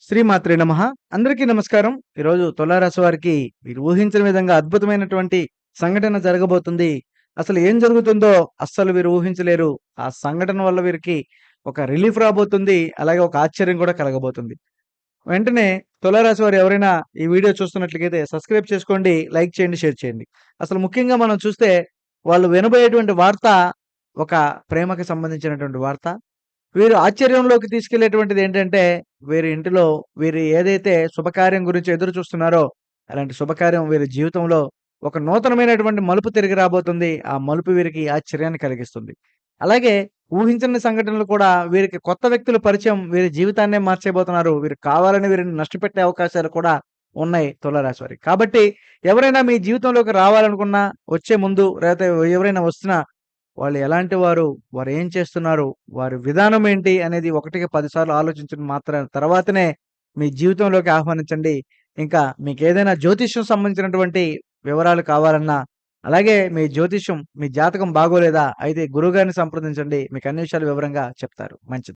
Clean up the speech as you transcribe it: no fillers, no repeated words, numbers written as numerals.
శ్రీమాత్రే నమః. అందరికీ నమస్కారం. ఈరోజు తులారాశి వారికి మీరు ఊహించని విధంగా అద్భుతమైనటువంటి సంఘటన జరగబోతుంది. అసలు ఏం జరుగుతుందో అస్సలు వీరు ఊహించలేరు. ఆ సంఘటన వల్ల వీరికి ఒక రిలీఫ్ రాబోతుంది. అలాగే ఒక ఆశ్చర్యం కూడా కలగబోతుంది. వెంటనే తులారాశి వారు ఎవరైనా ఈ వీడియో చూస్తున్నట్లయితే సబ్స్క్రైబ్ చేసుకోండి, లైక్ చేయండి, షేర్ చేయండి. అసలు ముఖ్యంగా మనం చూస్తే వాళ్ళు వినబోయేటువంటి వార్త ఒక ప్రేమకి సంబంధించినటువంటి వార్త. వీరు ఆశ్చర్యంలోకి తీసుకెళ్ళేటువంటిదేంటంటే, వీరి ఇంటిలో వీరు ఏదైతే శుభకార్యం గురించి ఎదురు చూస్తున్నారో, అలాంటి శుభకార్యం వీరి జీవితంలో ఒక నూతనమైనటువంటి మలుపు తిరిగి రాబోతుంది. ఆ మలుపు వీరికి ఆశ్చర్యాన్ని కలిగిస్తుంది. అలాగే ఊహించని సంఘటనలు కూడా వీరికి కొత్త వ్యక్తుల పరిచయం వీరి జీవితాన్నే మార్చేయబోతున్నారు. వీరు కావాలని వీరిని నష్టపెట్టే అవకాశాలు కూడా ఉన్నాయి తులారాశి వారికి. కాబట్టి ఎవరైనా మీ జీవితంలోకి రావాలనుకున్నా, వచ్చే ముందు లేకపోతే ఎవరైనా వస్తున్నా వాళ్ళు ఎలాంటి వారు? వారేం చేస్తున్నారు? వారి విధానం ఏంటి? అనేది ఒకటికి 10 సార్లు ఆలోచించిన తర్వాతనే మీ జీవితంలోకి ఆహ్వానించండి. ఇంకా మీకేదైనా జ్యోతిష్యం సంబంధించినటువంటి వివరాలు కావాలన్నా, అలాగే మీ జ్యోతిష్యం, మీ జాతకం బాగోలేదా? అయితే గురువుగారిని సంప్రదించండి. మీకు అన్ని విషయాలు వివరంగా చెప్తారు. మంచిది.